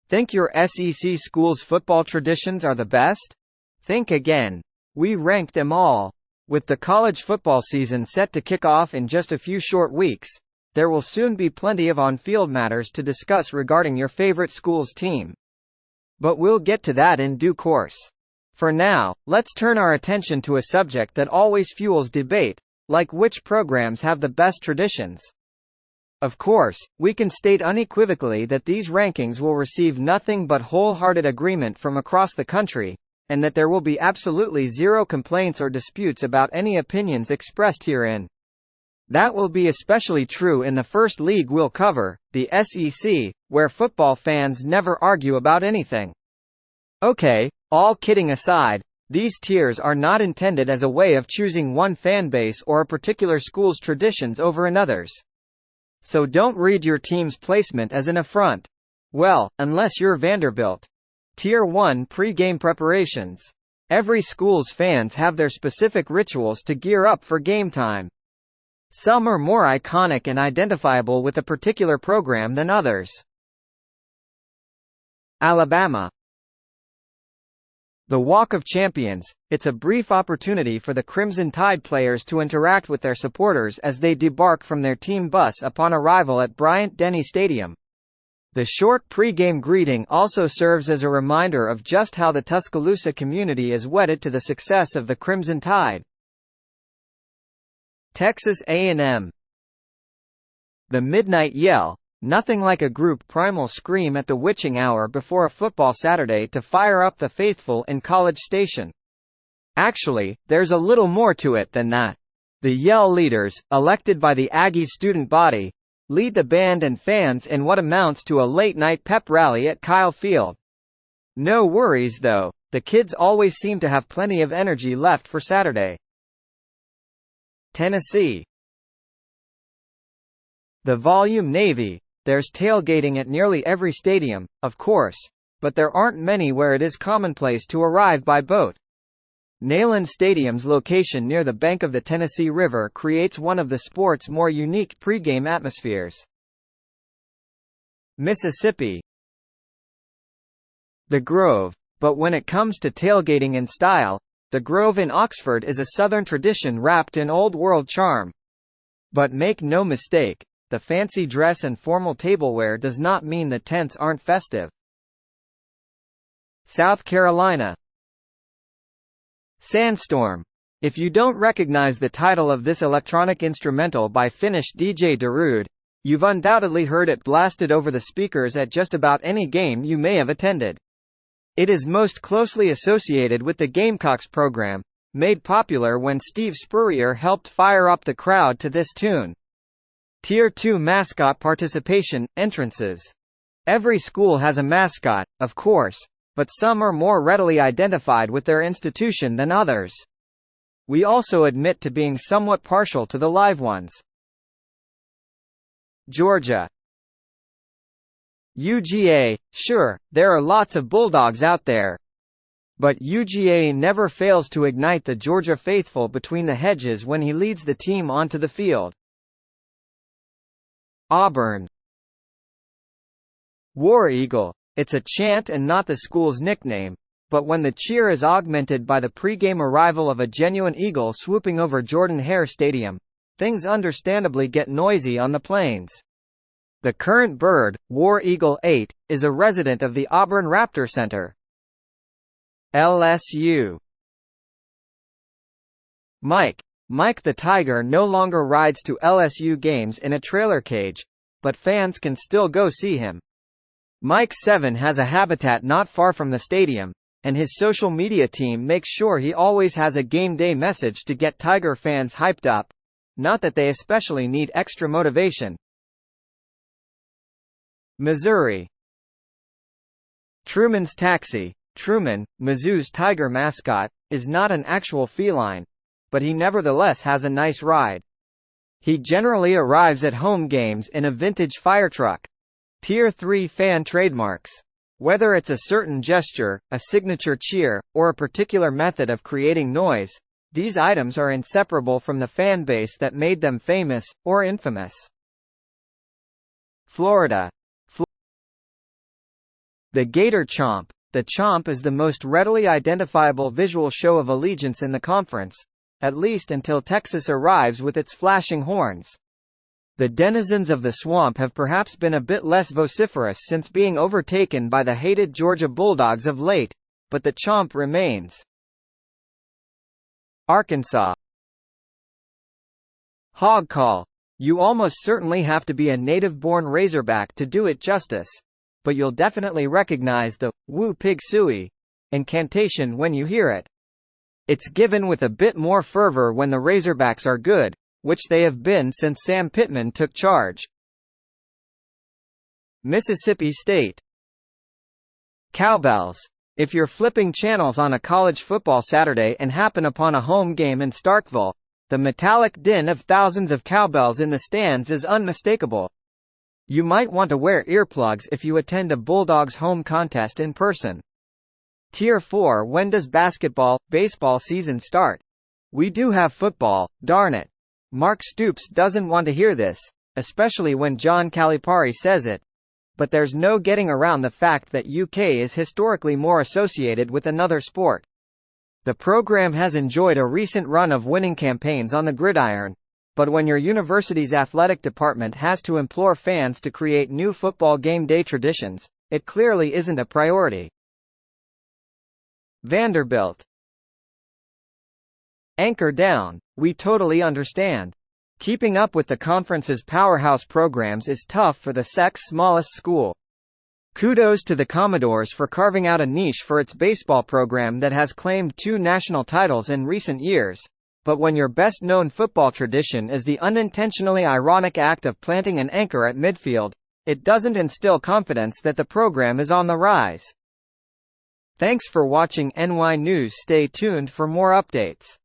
Think your SEC school's football traditions are the best? Think again. We ranked them all. With the college football season set to kick off in just a few short weeks, there will soon be plenty of on-field matters to discuss regarding your favorite school's team. But we'll get to that in due course. For now, let's turn our attention to a subject that always fuels debate, like which programs have the best traditions. Of course, we can state unequivocally that these rankings will receive nothing but wholehearted agreement from across the country, and that there will be absolutely zero complaints or disputes about any opinions expressed herein. That will be especially true in the first league we'll cover, the SEC, where football fans never argue about anything. Okay, all kidding aside, these tiers are not intended as a way of choosing one fanbase or a particular school's traditions over another's. So don't read your team's placement as an affront. Well, unless you're Vanderbilt. Tier 1 pre-game preparations. Every school's fans have their specific rituals to gear up for game time. Some are more iconic and identifiable with a particular program than others. Alabama. The Walk of Champions. It's a brief opportunity for the Crimson Tide players to interact with their supporters as they debark from their team bus upon arrival at Bryant-Denny Stadium. The short pre-game greeting also serves as a reminder of just how the Tuscaloosa community is wedded to the success of the Crimson Tide. Texas A&M. The midnight yell. Nothing like a group primal scream at the witching hour before a football Saturday to fire up the faithful in College Station. Actually, there's a little more to it than that. The yell leaders, elected by the Aggies student body, lead the band and fans in what amounts to a late-night pep rally at Kyle Field. No worries though, the kids always seem to have plenty of energy left for Saturday. Tennessee. The Volume Navy. There's tailgating at nearly every stadium, of course, but there aren't many where it is commonplace to arrive by boat. Neyland Stadium's location near the bank of the Tennessee River creates one of the sport's more unique pregame atmospheres. Mississippi. The Grove. But when it comes to tailgating in style, the Grove in Oxford is a Southern tradition wrapped in old-world charm. But make no mistake, the fancy dress and formal tableware does not mean the tents aren't festive. South Carolina. Sandstorm. If you don't recognize the title of this electronic instrumental by Finnish DJ Darude, you've undoubtedly heard it blasted over the speakers at just about any game you may have attended. It is most closely associated with the Gamecocks program, made popular when Steve Spurrier helped fire up the crowd to this tune. Tier 2 mascot participation, entrances. Every school has a mascot, of course, but some are more readily identified with their institution than others. We also admit to being somewhat partial to the live ones. Georgia. UGA, sure, there are lots of Bulldogs out there. But UGA never fails to ignite the Georgia faithful between the hedges when he leads the team onto the field. Auburn. War Eagle. It's a chant and not the school's nickname, but when the cheer is augmented by the pregame arrival of a genuine eagle swooping over Jordan-Hare Stadium, things understandably get noisy on the plains. The current bird, War Eagle 8, is a resident of the Auburn Raptor Center. LSU. Mike the Tiger no longer rides to LSU games in a trailer cage, but fans can still go see him. Mike 7 has a habitat not far from the stadium, and his social media team makes sure he always has a game day message to get Tiger fans hyped up. Not that they especially need extra motivation. Missouri. Truman's Taxi. Truman, Mizzou's Tiger mascot, is not an actual feline, but he nevertheless has a nice ride. He generally arrives at home games in a vintage fire truck. Tier 3 fan trademarks. Whether it's a certain gesture, a signature cheer, or a particular method of creating noise, these items are inseparable from the fan base that made them famous, or infamous. Florida. The Gator Chomp. The Chomp is the most readily identifiable visual show of allegiance in the conference, at least until Texas arrives with its flashing horns. The denizens of the swamp have perhaps been a bit less vociferous since being overtaken by the hated Georgia Bulldogs of late, but the Chomp remains. Arkansas. Hog Call. You almost certainly have to be a native-born Razorback to do it justice, but you'll definitely recognize the "woo pig suey" incantation when you hear it. It's given with a bit more fervor when the Razorbacks are good, which they have been since Sam Pittman took charge. Mississippi State. Cowbells. If you're flipping channels on a college football Saturday and happen upon a home game in Starkville, the metallic din of thousands of cowbells in the stands is unmistakable. You might want to wear earplugs if you attend a Bulldogs home contest in person. Tier 4. When does baseball season start? We do have football, darn it. Mark Stoops doesn't want to hear this, especially when John Calipari says it. But there's no getting around the fact that UK is historically more associated with another sport. The program has enjoyed a recent run of winning campaigns on the gridiron, but when your university's athletic department has to implore fans to create new football game day traditions, it clearly isn't a priority. Vanderbilt. Anchor down. We totally understand. Keeping up with the conference's powerhouse programs is tough for the SEC's smallest school. Kudos to the Commodores for carving out a niche for its baseball program that has claimed 2 national titles in recent years, but when your best-known football tradition is the unintentionally ironic act of planting an anchor at midfield, it doesn't instill confidence that the program is on the rise. Thanks for watching NY News. Stay tuned for more updates.